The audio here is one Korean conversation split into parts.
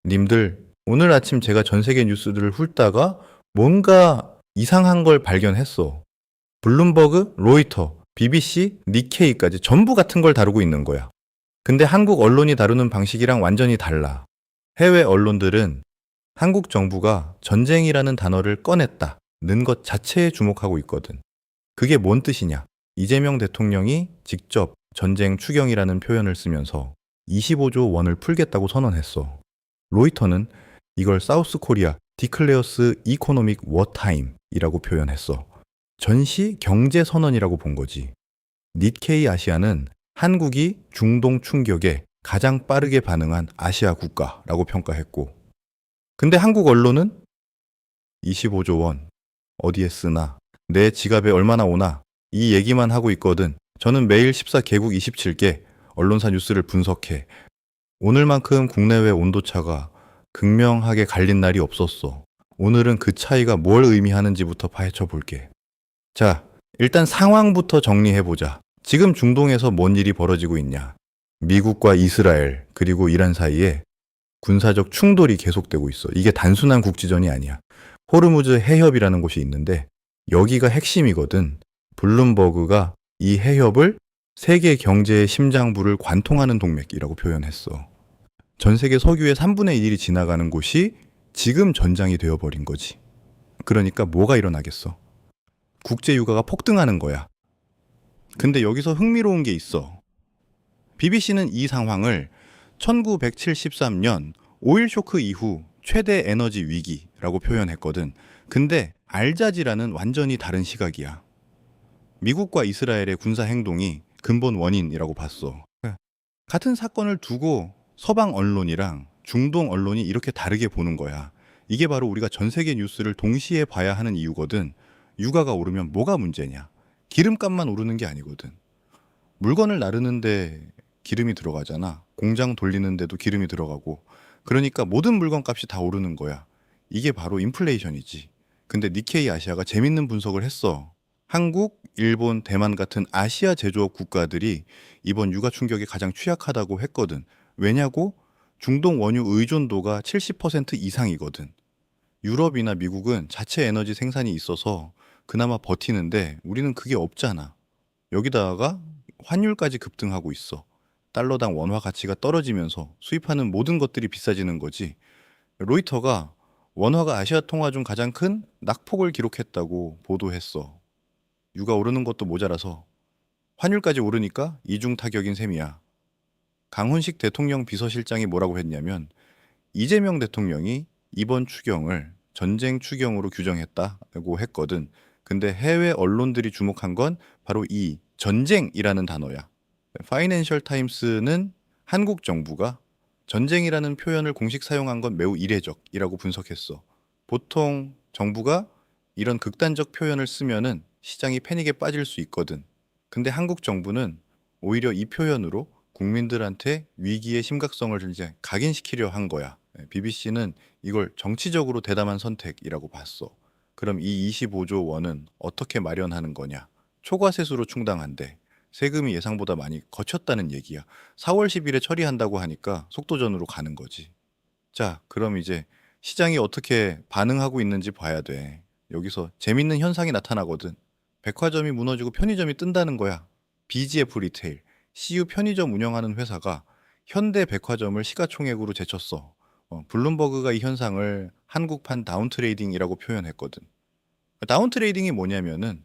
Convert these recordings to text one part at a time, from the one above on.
님들, 오늘 아침 제가 전 세계 뉴스들을 훑다가 뭔가 이상한 걸 발견했어. 블룸버그, 로이터, BBC, 니케이까지 전부 같은 걸 다루고 있는 거야. 근데 한국 언론이 다루는 방식이랑 완전히 달라. 해외 언론들은 한국 정부가 전쟁이라는 단어를 꺼냈다는 것 자체에 주목하고 있거든. 그게 뭔 뜻이냐? 이재명 대통령이 직접 전쟁 추경이라는 표현을 쓰면서 25조 원을 풀겠다고 선언했어. 로이터는 이걸 사우스 코리아 디클레어스 이코노믹 워타임이라고 표현했어. 전시 경제 선언이라고 본 거지. 니케이 아시아는 한국이 중동 충격에 가장 빠르게 반응한 아시아 국가라고 평가했고, 근데 한국 언론은 25조 원 어디에 쓰나, 내 지갑에 얼마나 오나 이 얘기만 하고 있거든. 저는 매일 14개국 27개 언론사 뉴스를 분석해. 오늘만큼 국내외 온도차가 극명하게 갈린 날이 없었어. 오늘은 그 차이가 뭘 의미하는지부터 파헤쳐 볼게. 자, 일단 상황부터 정리해보자. 지금 중동에서 뭔 일이 벌어지고 있냐? 미국과 이스라엘, 그리고 이란 사이에 군사적 충돌이 계속되고 있어. 이게 단순한 국지전이 아니야. 호르무즈 해협이라는 곳이 있는데 여기가 핵심이거든. 블룸버그가 이 해협을 세계 경제의 심장부를 관통하는 동맥이라고 표현했어. 전 세계 석유의 3분의 1이 지나가는 곳이 지금 전장이 되어버린 거지. 그러니까 뭐가 일어나겠어? 국제 유가가 폭등하는 거야. 근데 여기서 흥미로운 게 있어. BBC는 이 상황을 1973년 오일 쇼크 이후 최대 에너지 위기라고 표현했거든. 근데 알자지라는 완전히 다른 시각이야. 미국과 이스라엘의 군사 행동이 근본 원인이라고 봤어. 같은 사건을 두고 서방 언론이랑 중동 언론이 이렇게 다르게 보는 거야. 이게 바로 우리가 전 세계 뉴스를 동시에 봐야 하는 이유거든. 유가가 오르면 뭐가 문제냐? 기름값만 오르는 게 아니거든. 물건을 나르는데 기름이 들어가잖아. 공장 돌리는데도 기름이 들어가고. 그러니까 모든 물건 값이 다 오르는 거야. 이게 바로 인플레이션이지. 근데 니케이 아시아가 재밌는 분석을 했어. 한국, 일본, 대만 같은 아시아 제조업 국가들이 이번 유가 충격에 가장 취약하다고 했거든. 왜냐고? 중동 원유 의존도가 70% 이상이거든. 유럽이나 미국은 자체 에너지 생산이 있어서 그나마 버티는데 우리는 그게 없잖아. 여기다가 환율까지 급등하고 있어. 달러당 원화 가치가 떨어지면서 수입하는 모든 것들이 비싸지는 거지. 로이터가 원화가 아시아 통화 중 가장 큰 낙폭을 기록했다고 보도했어. 유가 오르는 것도 모자라서 환율까지 오르니까 이중 타격인 셈이야. 강훈식 대통령 비서실장이 뭐라고 했냐면 이재명 대통령이 이번 추경을 전쟁 추경으로 규정했다고 했거든. 근데 해외 언론들이 주목한 건 바로 이 전쟁이라는 단어야. 파이낸셜 타임스는 한국 정부가 전쟁이라는 표현을 공식 사용한 건 매우 이례적이라고 분석했어. 보통 정부가 이런 극단적 표현을 쓰면은 시장이 패닉에 빠질 수 있거든. 근데 한국 정부는 오히려 이 표현으로 국민들한테 위기의 심각성을 이제 각인시키려 한 거야. BBC는 이걸 정치적으로 대담한 선택이라고 봤어. 그럼 이 25조 원은 어떻게 마련하는 거냐? 초과세수로 충당한대. 세금이 예상보다 많이 거쳤다는 얘기야. 4월 10일에 처리한다고 하니까 속도전으로 가는 거지. 자, 그럼 이제 시장이 어떻게 반응하고 있는지 봐야 돼. 여기서 재밌는 현상이 나타나거든. 백화점이 무너지고 편의점이 뜬다는 거야. BGF 리테일, CU 편의점 운영하는 회사가 현대 백화점을 시가총액으로 제쳤어. 블룸버그가 이 현상을 한국판 다운트레이딩이라고 표현했거든. 다운트레이딩이 뭐냐면은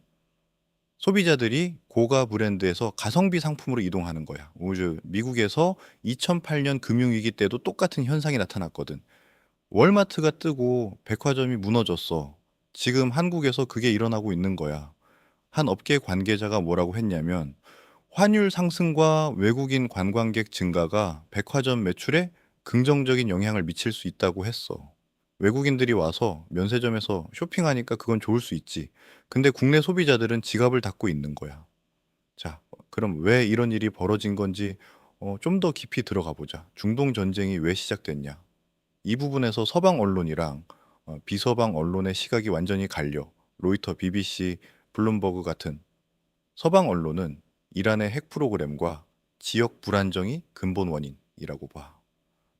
소비자들이 고가 브랜드에서 가성비 상품으로 이동하는 거야. 오히려 미국에서 2008년 금융위기 때도 똑같은 현상이 나타났거든. 월마트가 뜨고 백화점이 무너졌어. 지금 한국에서 그게 일어나고 있는 거야. 한 업계 관계자가 뭐라고 했냐면 환율 상승과 외국인 관광객 증가가 백화점 매출에 긍정적인 영향을 미칠 수 있다고 했어. 외국인들이 와서 면세점에서 쇼핑하니까 그건 좋을 수 있지. 근데 국내 소비자들은 지갑을 닫고 있는 거야. 자, 그럼 왜 이런 일이 벌어진 건지 좀 더 깊이 들어가 보자. 중동 전쟁이 왜 시작됐냐? 이 부분에서 서방 언론이랑 비서방 언론의 시각이 완전히 갈려. 로이터, BBC, 블룸버그 같은 서방 언론은 이란의 핵 프로그램과 지역 불안정이 근본 원인이라고 봐.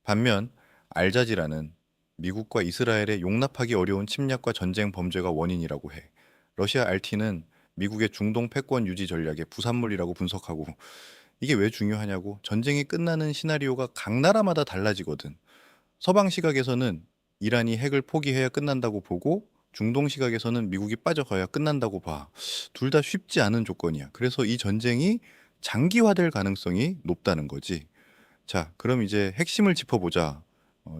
반면 알자지라는 미국과 이스라엘의 용납하기 어려운 침략과 전쟁 범죄가 원인이라고 해. 러시아 RT는 미국의 중동 패권 유지 전략의 부산물이라고 분석하고 이게 왜 중요하냐고 전쟁이 끝나는 시나리오가 각 나라마다 달라지거든. 서방 시각에서는 이란이 핵을 포기해야 끝난다고 보고 중동 시각에서는 미국이 빠져가야 끝난다고 봐. 둘 다 쉽지 않은 조건이야. 그래서 이 전쟁이 장기화될 가능성이 높다는 거지. 자, 그럼 이제 핵심을 짚어보자.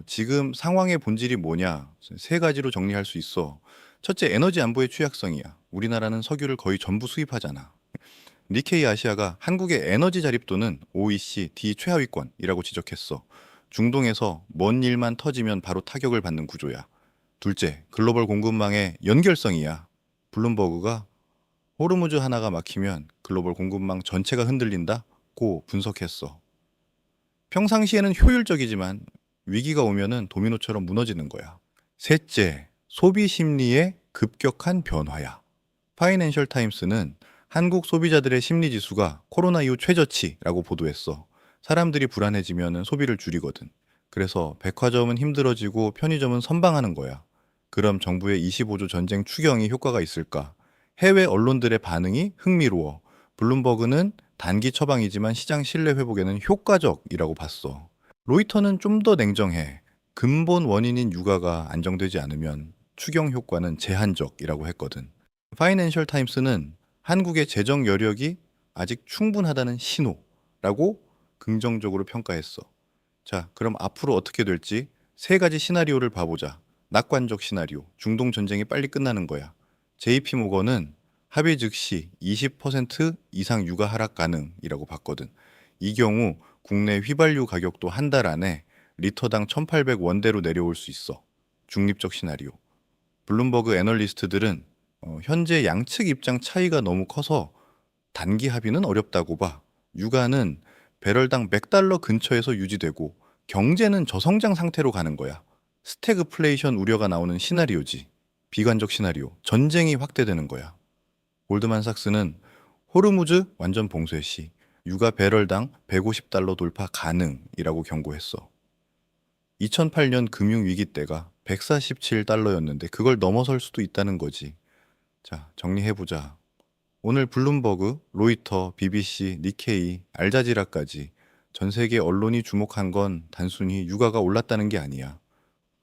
지금 상황의 본질이 뭐냐? 세 가지로 정리할 수 있어. 첫째, 에너지 안보의 취약성이야. 우리나라는 석유를 거의 전부 수입하잖아. 니케이 아시아가 한국의 에너지 자립도는 OECD 최하위권이라고 지적했어. 중동에서 뭔 일만 터지면 바로 타격을 받는 구조야. 둘째, 글로벌 공급망의 연결성이야. 블룸버그가 호르무즈 하나가 막히면 글로벌 공급망 전체가 흔들린다고 분석했어. 평상시에는 효율적이지만 위기가 오면은 도미노처럼 무너지는 거야. 셋째, 소비 심리의 급격한 변화야. 파이낸셜 타임스는 한국 소비자들의 심리 지수가 코로나 이후 최저치라고 보도했어. 사람들이 불안해지면 소비를 줄이거든. 그래서 백화점은 힘들어지고 편의점은 선방하는 거야. 그럼 정부의 25조 전쟁 추경이 효과가 있을까? 해외 언론들의 반응이 흥미로워. 블룸버그는 단기 처방이지만 시장 신뢰 회복에는 효과적이라고 봤어. 로이터는 좀 더 냉정해. 근본 원인인 유가가 안정되지 않으면 추경 효과는 제한적이라고 했거든. 파이낸셜 타임스는 한국의 재정 여력이 아직 충분하다는 신호라고 긍정적으로 평가했어. 자, 그럼 앞으로 어떻게 될지 세 가지 시나리오를 봐보자. 낙관적 시나리오, 중동 전쟁이 빨리 끝나는 거야. JP 모건은 합의 즉시 20% 이상 유가 하락 가능이라고 봤거든. 이 경우 국내 휘발유 가격도 한 달 안에 리터당 1,800원대로 내려올 수 있어. 중립적 시나리오. 블룸버그 애널리스트들은 현재 양측 입장 차이가 너무 커서 단기 합의는 어렵다고 봐. 유가는 배럴당 100달러 근처에서 유지되고 경제는 저성장 상태로 가는 거야. 스태그플레이션 우려가 나오는 시나리오지. 비관적 시나리오. 전쟁이 확대되는 거야. 골드만삭스는 호르무즈 완전 봉쇄 시 유가 배럴당 150달러 돌파 가능이라고 경고했어. 2008년 금융위기 때가 147달러였는데 그걸 넘어설 수도 있다는 거지. 자, 정리해보자. 오늘 블룸버그, 로이터, BBC, 니케이, 알자지라까지 전 세계 언론이 주목한 건 단순히 유가가 올랐다는 게 아니야.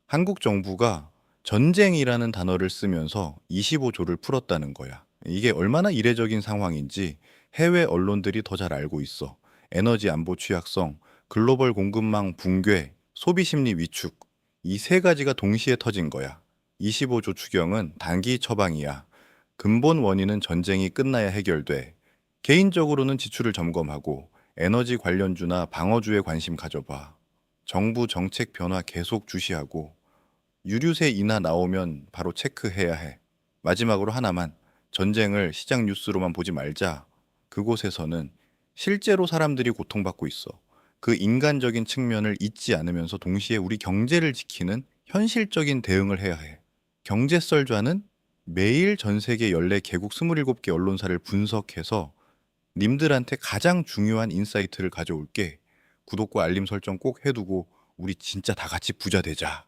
한국 정부가 전쟁이라는 단어를 쓰면서 25조를 풀었다는 거야. 이게 얼마나 이례적인 상황인지 해외 언론들이 더 잘 알고 있어. 에너지 안보 취약성, 글로벌 공급망 붕괴, 소비 심리 위축. 이 세 가지가 동시에 터진 거야. 25조 추경은 단기 처방이야. 근본 원인은 전쟁이 끝나야 해결돼. 개인적으로는 지출을 점검하고 에너지 관련주나 방어주에 관심 가져봐. 정부 정책 변화 계속 주시하고 유류세 인하 나오면 바로 체크해야 해. 마지막으로 하나만. 전쟁을 시장 뉴스로만 보지 말자. 그곳에서는 실제로 사람들이 고통받고 있어. 그 인간적인 측면을 잊지 않으면서 동시에 우리 경제를 지키는 현실적인 대응을 해야 해. 경제썰좌는 매일 전 세계 14개국 27개 언론사를 분석해서 님들한테 가장 중요한 인사이트를 가져올게. 구독과 알림 설정 꼭 해두고 우리 진짜 다 같이 부자 되자.